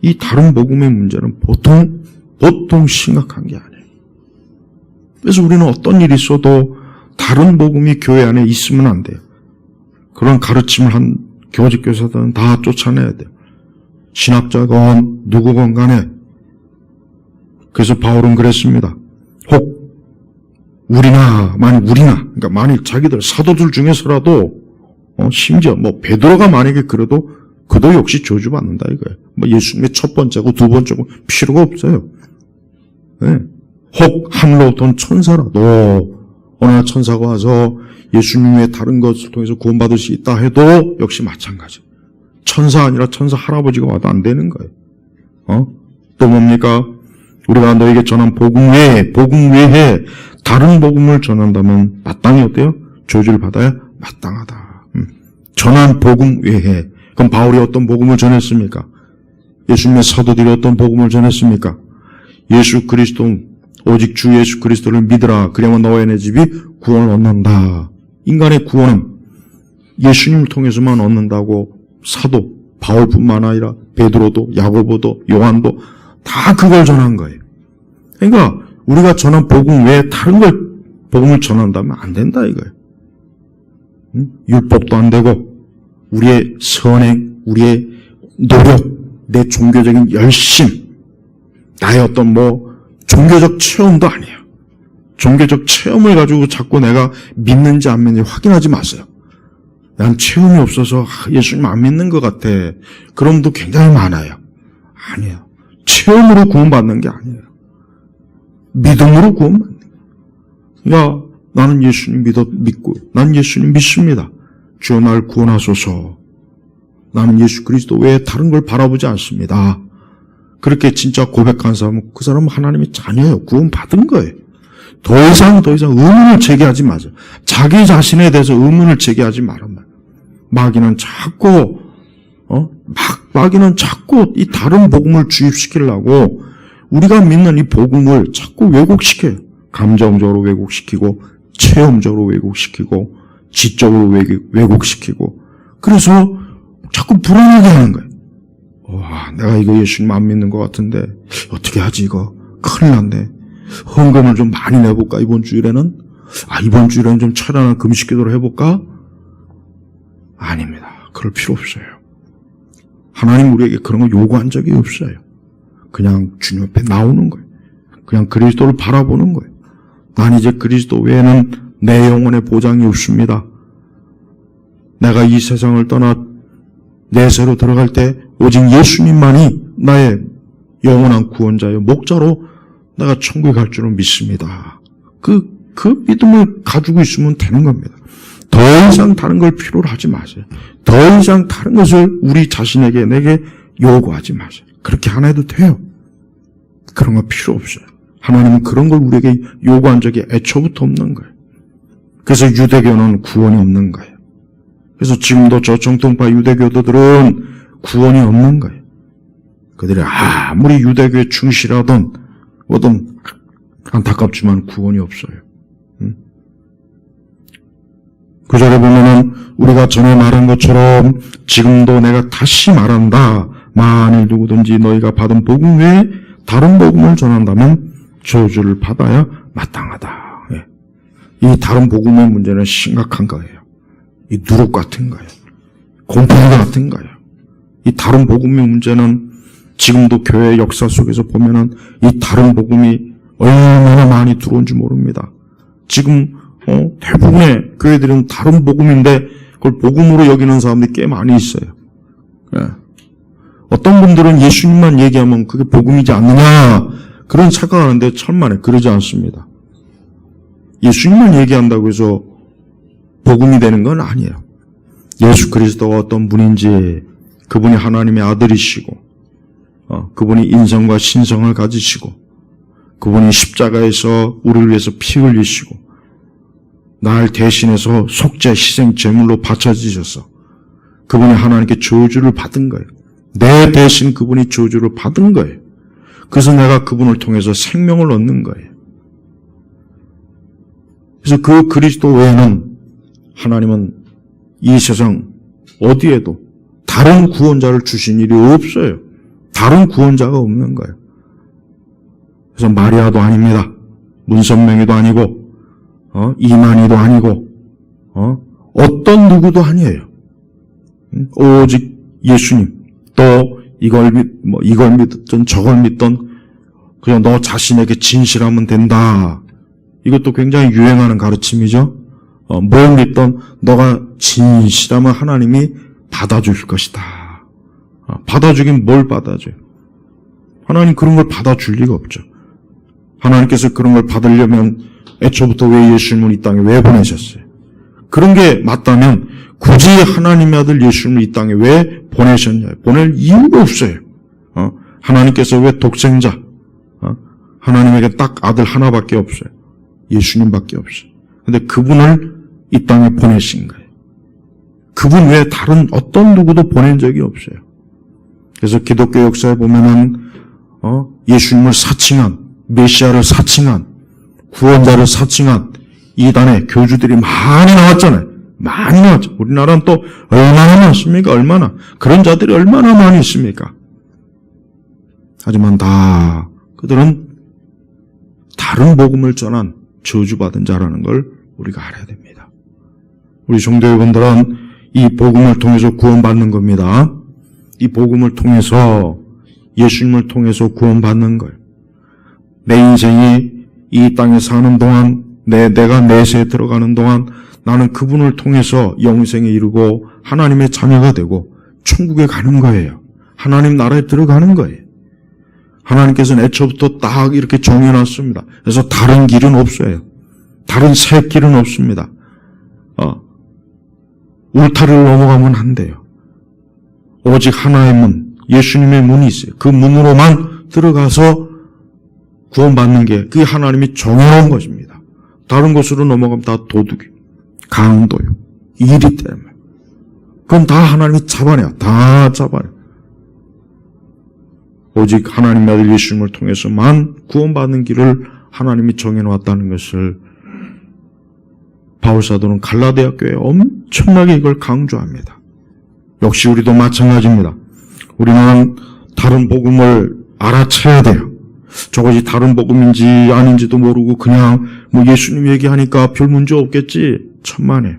이 다른 복음의 문제는 보통 심각한 게 아니에요. 그래서 우리는 어떤 일이 있어도 다른 복음이 교회 안에 있으면 안 돼요. 그런 가르침을 한 교직 교사들은 다 쫓아내야 돼요. 신학자건 누구건 간에. 그래서 바울은 그랬습니다. 혹 그러니까 만일 자기들 사도들 중에서라도 심지어 베드로가 만약에 그래도 그도 역시 저주받는다 이거예요. 예수님의 첫 번째고 두 번째고 필요가 없어요. 네. 혹 하늘로 어떤 천사라도 어느 천사가 와서 예수님의 다른 것을 통해서 구원받을 수 있다 해도 역시 마찬가지. 천사 아니라 천사 할아버지가 와도 안 되는 거예요. 또 뭡니까? 우리가 너에게 전한 복음 외에 다른 복음을 전한다면 마땅히 어때요? 저주를 받아야 마땅하다. 전한 복음 외에. 그럼 바울이 어떤 복음을 전했습니까? 예수님의 사도들이 어떤 복음을 전했습니까? 예수 그리스도, 오직 주 예수 그리스도를 믿으라. 그러면 너와 내 집이 구원을 얻는다. 인간의 구원은 예수님을 통해서만 얻는다고 사도 바울뿐만 아니라 베드로도 야고보도 요한도 다 그걸 전한 거예요. 그러니까 우리가 전한 복음 외에 다른 복음을 전한다면 안 된다 이거예요. 율법도 안 되고 우리의 선행, 우리의 노력, 내 종교적인 열심, 나의 어떤 종교적 체험도 아니에요. 종교적 체험을 가지고 자꾸 내가 믿는지 안 믿는지 확인하지 마세요. 난 체험이 없어서 예수님 안 믿는 것 같아. 그런 분도 굉장히 많아요. 아니에요. 체험으로 구원받는 게 아니에요. 믿음으로 구원받는 거예요. 나는 예수님 믿고 난 예수님 믿습니다. 주여 날 구원하소서. 나는 예수 그리스도 외에 다른 걸 바라보지 않습니다. 그렇게 진짜 고백한 사람은 그 사람은 하나님의 자녀예요. 구원받은 거예요. 더 이상 의문을 제기하지 마세요. 자기 자신에 대해서 의문을 제기하지 말란 말이에요. 마귀는 자꾸 이 다른 복음을 주입시키려고 우리가 믿는 이 복음을 자꾸 왜곡시켜요. 감정적으로 왜곡시키고 체험적으로 왜곡시키고 지적으로 왜곡시키고 그래서 자꾸 불안하게 하는 거예요. 내가 이거 예수님 안 믿는 것 같은데 어떻게 하지 이거 큰일 났네. 헌금을 좀 많이 내볼까 이번 주일에는 좀 찬양한 금식기도를 해볼까? 아닙니다. 그럴 필요 없어요. 하나님 우리에게 그런 거 요구한 적이 없어요. 그냥 주님 앞에 나오는 거예요. 그냥 그리스도를 바라보는 거예요. 난 이제 그리스도 외에는 내 영혼의 보장이 없습니다. 내가 이 세상을 떠나 내세로 들어갈 때 오직 예수님만이 나의 영원한 구원자요 목자로 내가 천국에 갈 줄은 믿습니다. 그 믿음을 가지고 있으면 되는 겁니다. 더 이상 다른 걸 필요로 하지 마세요. 더 이상 다른 것을 우리 자신에게 내게 요구하지 마세요. 그렇게 안 해도 돼요. 그런 거 필요 없어요. 하나님은 그런 걸 우리에게 요구한 적이 애초부터 없는 거예요. 그래서 유대교는 구원이 없는 거예요. 그래서 지금도 저 정통파 유대교도들은 구원이 없는 거예요. 그들이 아무리 유대교에 충실하던 뭐든 안타깝지만 구원이 없어요. 그 절에 보면은 우리가 전에 말한 것처럼 지금도 내가 다시 말한다. 만일 누구든지 너희가 받은 복음 외에 다른 복음을 전한다면 저주를 받아야 마땅하다. 예. 이 다른 복음의 문제는 심각한 거예요. 이 누룩 같은 거예요. 곰팡이 같은 거예요. 이 다른 복음의 문제는 지금도 교회 역사 속에서 보면은 이 다른 복음이 얼마나 많이 들어온지 모릅니다. 지금 대부분의 교회들은 다른 복음인데 그걸 복음으로 여기는 사람들이 꽤 많이 있어요. 예. 어떤 분들은 예수님만 얘기하면 그게 복음이지 않느냐 그런 착각하는데 천만에 그러지 않습니다. 예수님만 얘기한다고 해서 복음이 되는 건 아니에요. 예수 그리스도가 어떤 분인지, 그분이 하나님의 아들이시고 그분이 인성과 신성을 가지시고 그분이 십자가에서 우리를 위해서 피 흘리시고 날 대신해서 속죄 희생 제물로 바쳐지셔서 그분이 하나님께 저주를 받은 거예요. 내 대신 그분이 저주를 받은 거예요. 그래서 내가 그분을 통해서 생명을 얻는 거예요. 그래서 그 그리스도 외에는 하나님은 이 세상 어디에도 다른 구원자를 주신 일이 없어요. 다른 구원자가 없는 거예요. 그래서 마리아도 아닙니다. 문선명이도 아니고 이만희도 아니고 어떤 누구도 아니에요. 오직 예수님. 또 이걸 믿든 저걸 믿든 그냥 너 자신에게 진실하면 된다. 이것도 굉장히 유행하는 가르침이죠. 뭘 믿든 너가 진실하면 하나님이 받아줄 것이다. 받아주긴 뭘 받아줘요? 하나님 그런 걸 받아줄 리가 없죠. 하나님께서 그런 걸 받으려면 애초부터 왜 예수님을 이 땅에 왜 보내셨어요? 그런 게 맞다면 굳이 하나님의 아들 예수님을 이 땅에 왜 보내셨냐? 보낼 이유가 없어요. 하나님께서 왜 독생자? 하나님에게 딱 아들 하나밖에 없어요. 예수님밖에 없어요. 근데 그분을 이 땅에 보내신 거예요. 그분 외에 다른 어떤 누구도 보낸 적이 없어요. 그래서 기독교 역사에 보면은 예수님을 사칭한, 메시아를 사칭한, 구원자를 사칭한 이단의 교주들이 많이 나왔잖아요. 많이 나왔죠. 우리나라는 또 얼마나 많습니까? 얼마나. 그런 자들이 얼마나 많이 있습니까? 하지만 다 그들은 다른 복음을 전한 저주받은 자라는 걸 우리가 알아야 됩니다. 우리 성도 여러분들은 이 복음을 통해서 구원받는 겁니다. 이 복음을 통해서 예수님을 통해서 구원받는 거예요. 내 인생이 이 땅에 사는 동안 내가 내세에 들어가는 동안 나는 그분을 통해서 영생에 이르고 하나님의 자녀가 되고 천국에 가는 거예요. 하나님 나라에 들어가는 거예요. 하나님께서는 애초부터 딱 이렇게 정해놨습니다. 그래서 다른 길은 없어요. 다른 새 길은 없습니다. 울타리를 넘어가면 안 돼요. 오직 하나의 문, 예수님의 문이 있어요. 그 문으로만 들어가서 구원받는 게 그게 하나님이 정해놓은 것입니다. 다른 곳으로 넘어가면 다 도둑이, 강도요, 일이 때문에. 그건 다 하나님이 잡아내요. 다 잡아내요. 오직 하나님의 아들 예수님을 통해서만 구원받는 길을 하나님이 정해놓았다는 것을 바울사도는 갈라디아 교회에 엄청나게 이걸 강조합니다. 역시 우리도 마찬가지입니다. 우리는 다른 복음을 알아채야 돼요. 저것이 다른 복음인지 아닌지도 모르고 그냥 예수님 얘기하니까 별 문제 없겠지. 천만에.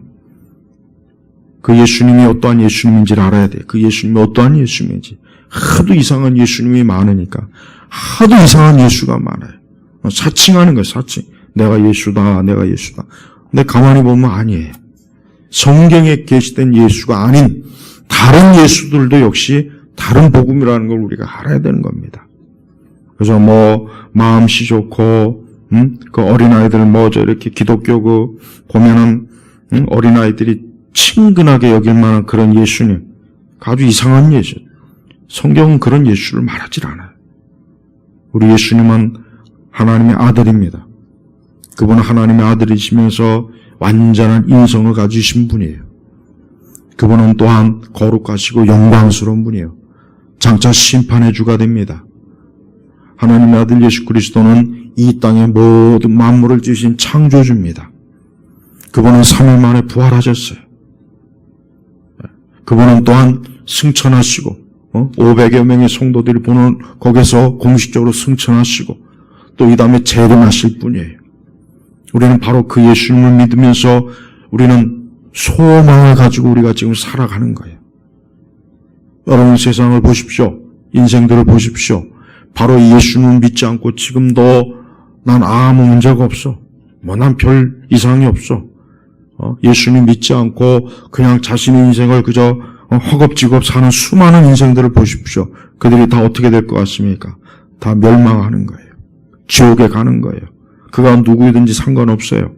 그 예수님이 어떠한 예수님인지를 알아야 돼. 그 예수님이 어떠한 예수님인지. 하도 이상한 예수님이 많으니까. 하도 이상한 예수가 많아요. 사칭하는 거예요. 사칭. 내가 예수다. 내가 예수다. 근데 가만히 보면 아니에요. 성경에 게시된 예수가 아닌 다른 예수들도 역시 다른 복음이라는 걸 우리가 알아야 되는 겁니다. 그래서 마음씨 좋고 그 어린아이들 이렇게 기독교 보면은 어린아이들이 친근하게 여길 만한 그런 예수님, 아주 이상한 예수. 성경은 그런 예수를 말하질 않아요. 우리 예수님은 하나님의 아들입니다. 그분은 하나님의 아들이시면서 완전한 인성을 가지신 분이에요. 그분은 또한 거룩하시고 영광스러운 분이에요. 장차 심판의 주가 됩니다. 하나님의 아들 예수 그리스도는 이 땅의 모든 만물을 지으신 창조주입니다. 그분은 3일 만에 부활하셨어요. 그분은 또한 승천하시고 500여 명의 성도들이 보는 거기서 공식적으로 승천하시고 또 이 다음에 재림하실 분이에요. 우리는 바로 그 예수님을 믿으면서 우리는 소망을 가지고 우리가 지금 살아가는 거예요. 여러분 세상을 보십시오. 인생들을 보십시오. 바로 이 예수님을 믿지 않고 지금도 난 아무 문제가 없어. 난 별 이상이 없어. 예수님 믿지 않고 그냥 자신의 인생을 그저 허겁지겁 사는 수많은 인생들을 보십시오. 그들이 다 어떻게 될 것 같습니까? 다 멸망하는 거예요. 지옥에 가는 거예요. 그가 누구이든지 상관없어요.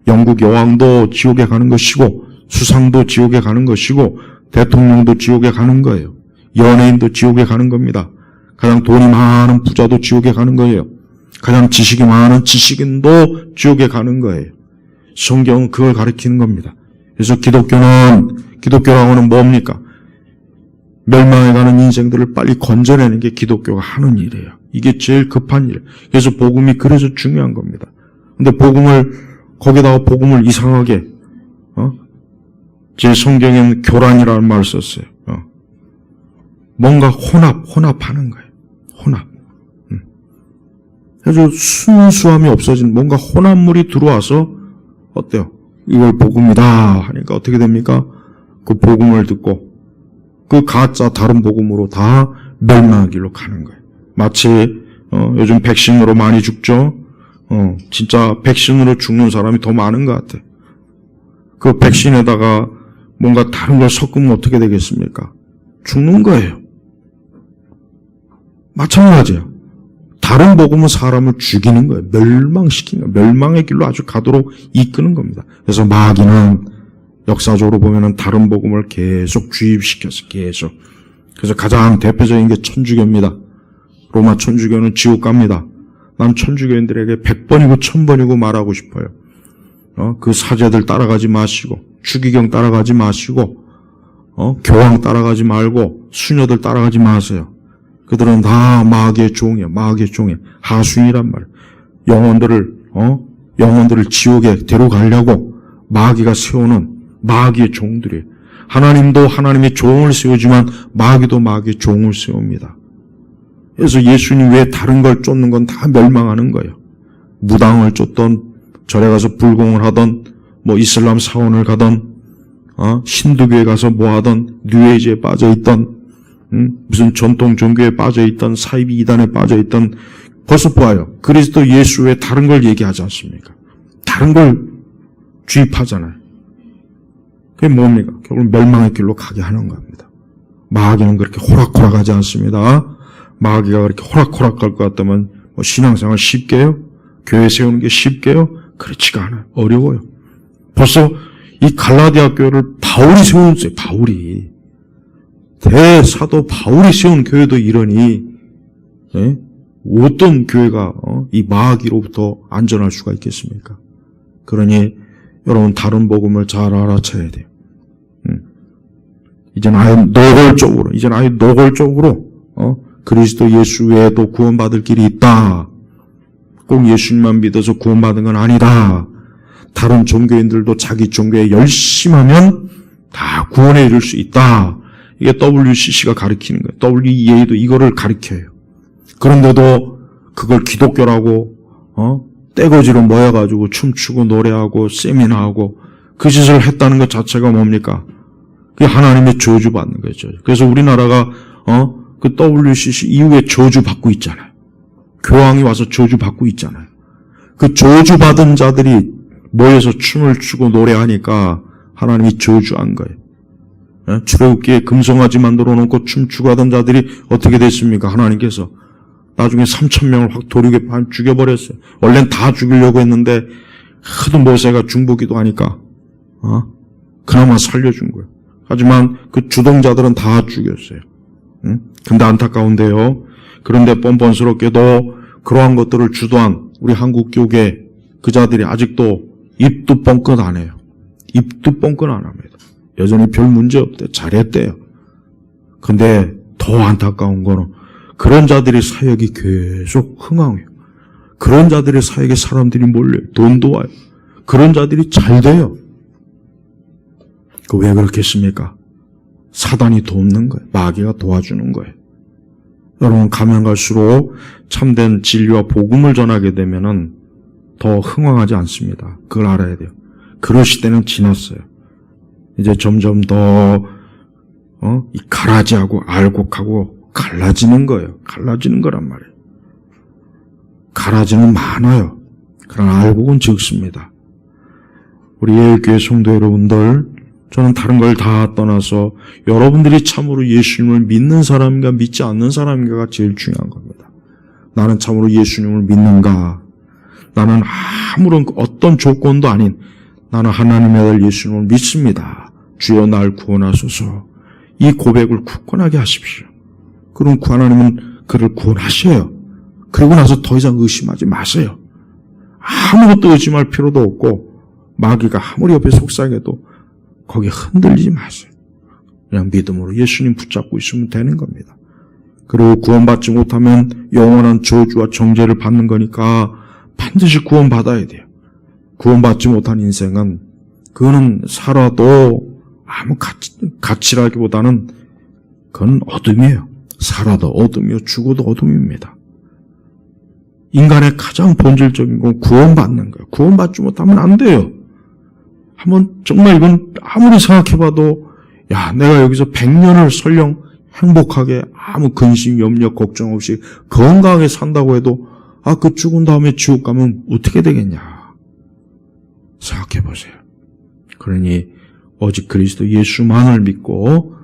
영국 여왕도 지옥에 가는 것이고 수상도 지옥에 가는 것이고 대통령도 지옥에 가는 거예요. 연예인도 지옥에 가는 겁니다. 가장 돈이 많은 부자도 지옥에 가는 거예요. 가장 지식이 많은 지식인도 지옥에 가는 거예요. 성경은 그걸 가리키는 겁니다. 그래서 기독교라고는 뭡니까? 멸망해가는 인생들을 빨리 건져내는 게 기독교가 하는 일이에요. 이게 제일 급한 일. 그래서 복음이 그래서 중요한 겁니다. 근데 거기다가 복음을 이상하게, 제 성경에는 교란이라는 말을 썼어요. 뭔가 혼합하는 거예요. 혼합. 그래서 순수함이 없어진 뭔가 혼합물이 들어와서 어때요? 이걸 복음이다 하니까 어떻게 됩니까? 그 복음을 듣고 그 가짜 다른 복음으로 다 멸망하기로 가는 거예요. 마치 요즘 백신으로 많이 죽죠. 진짜 백신으로 죽는 사람이 더 많은 것 같아요. 그 백신에다가 뭔가 다른 걸 섞으면 어떻게 되겠습니까? 죽는 거예요. 마찬가지예요. 다른 복음은 사람을 죽이는 거예요. 멸망시키는 거예요. 멸망의 길로 아주 가도록 이끄는 겁니다. 그래서 마귀는 역사적으로 보면은 다른 복음을 계속 주입시켰어요. 계속. 그래서 가장 대표적인 게 천주교입니다. 로마 천주교는 지옥 갑니다. 난 천주교인들에게 100번이고 1000번이고 말하고 싶어요. 그 사제들 따라가지 마시고, 추기경 따라가지 마시고, 교황 따라가지 말고, 수녀들 따라가지 마세요. 그들은 다 마귀의 종이에요. 마귀의 종이에요. 하수인이란 말이에요. 영혼들을 지옥에 데려가려고 마귀가 세우는 마귀의 종들이에요. 하나님도 하나님의 종을 세우지만 마귀도 마귀의 종을 세웁니다. 그래서 예수님 외에 다른 걸 쫓는 건 다 멸망하는 거예요. 무당을 쫓던, 절에 가서 불공을 하던, 이슬람 사원을 가던, 힌두교에 가서 뭐 하던, 뉴에이지에 빠져있던, 무슨 전통 종교에 빠져있던, 사이비 이단에 빠져있던, 벌써 보아요. 그리스도 예수 외에 다른 걸 얘기하지 않습니까? 다른 걸 주입하잖아요. 그게 뭡니까? 결국 멸망의 길로 가게 하는 겁니다. 마귀는 그렇게 호락호락하지 않습니다. 마귀가 그렇게 호락호락 갈 것 같다면 신앙생활 쉽게요? 교회 세우는 게 쉽게요? 그렇지가 않아요. 어려워요. 벌써 이 갈라디아 교회를 바울이 세웠어요. 바울이. 대사도 바울이 세운 교회도 이러니 어떤 교회가 이 마귀로부터 안전할 수가 있겠습니까? 그러니 여러분 다른 복음을 잘 알아채야 돼요. 이제는 아예 노골적으로 그리스도 예수 외에도 구원받을 길이 있다. 꼭 예수님만 믿어서 구원받은 건 아니다. 다른 종교인들도 자기 종교에 열심히 하면 다 구원에 이를 수 있다. 이게 WCC가 가르치는 거예요. WEA도 이거를 가르쳐요. 그런데도 그걸 기독교라고 떼거지로 모여가지고 춤추고 노래하고 세미나하고 그 짓을 했다는 것 자체가 뭡니까? 그게 하나님의 저주받는 거죠. 그래서 우리나라가 그 WCC 이후에 저주받고 있잖아요. 교황이 와서 저주받고 있잖아요. 그 저주받은 자들이 모여서 춤을 추고 노래하니까 하나님이 저주한 거예요. 출애굽기에 금송아지 만들어 놓고 춤추고 하던 자들이 어떻게 됐습니까? 하나님께서 나중에 3,000명을 확 도륙에 죽여버렸어요. 원래는 다 죽이려고 했는데 하도 모세가 중보기도 하니까 그나마 살려준 거예요. 하지만 그 주동자들은 다 죽였어요. 근데 안타까운데요. 그런데 뻔뻔스럽게도 그러한 것들을 주도한 우리 한국교계 그 자들이 아직도 입도 뻥끗 안 해요. 입도 뻥끗 안 합니다. 여전히 별 문제 없대. 잘했대요. 근데 더 안타까운 거는 그런 자들의 사역이 계속 흥황해요. 그런 자들의 사역에 사람들이 몰려요. 돈도 와요. 그런 자들이 잘 돼요. 왜 그렇겠습니까? 사단이 돕는 거예요. 마귀가 도와주는 거예요. 여러분, 가면 갈수록 참된 진리와 복음을 전하게 되면은 더 흥황하지 않습니다. 그걸 알아야 돼요. 그럴 시대는 지났어요. 이제 점점 더 이 가라지하고 알곡하고 갈라지는 거예요. 갈라지는 거란 말이에요. 가라지는 많아요. 그러나 알곡은 적습니다. 우리 예일교회 성도 여러분들, 저는 다른 걸 다 떠나서 여러분들이 참으로 예수님을 믿는 사람인가 믿지 않는 사람인가가 제일 중요한 겁니다. 나는 참으로 예수님을 믿는가? 나는 아무런 어떤 조건도 아닌 나는 하나님의 아들 예수님을 믿습니다. 주여 날 구원하소서. 이 고백을 굳건하게 하십시오. 그럼 하나님은 그를 구원하셔요. 그러고 나서 더 이상 의심하지 마세요. 아무것도 의심할 필요도 없고 마귀가 아무리 옆에 속삭여도 거기에 흔들리지 마세요. 그냥 믿음으로 예수님 붙잡고 있으면 되는 겁니다. 그리고 구원받지 못하면 영원한 저주와 정죄를 받는 거니까 반드시 구원받아야 돼요. 구원받지 못한 인생은 그거는 살아도 아무 가치라기보다는 그건 어둠이에요. 살아도 어둠이요 죽어도 어둠입니다. 인간의 가장 본질적인 건 구원받는 거예요. 구원받지 못하면 안 돼요. 한번 정말 이건 아무리 생각해봐도 야, 내가 여기서 100년을 설령 행복하게 아무 근심, 염려, 걱정 없이 건강하게 산다고 해도 그 죽은 다음에 지옥 가면 어떻게 되겠냐 생각해보세요. 그러니 오직 그리스도 예수만을 믿고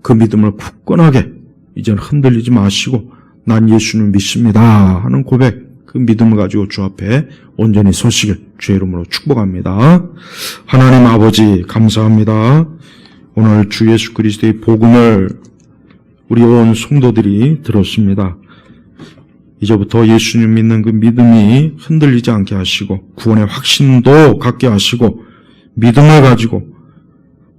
그 믿음을 굳건하게 이제는 흔들리지 마시고 난 예수를 믿습니다 하는 고백, 그 믿음을 가지고 주 앞에 온전히 서시길 주의 이름으로 축복합니다. 하나님 아버지 감사합니다. 오늘 주 예수 그리스도의 복음을 우리 온 성도들이 들었습니다. 이제부터 예수님 믿는 그 믿음이 흔들리지 않게 하시고 구원의 확신도 갖게 하시고 믿음을 가지고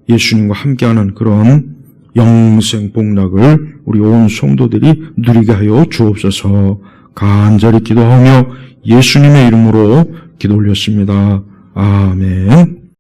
예수님과 함께하는 그런 영생 복락을 우리 온 성도들이 누리게 하여 주옵소서. 간절히 기도하며 예수님의 이름으로 기도 올렸습니다. 아멘.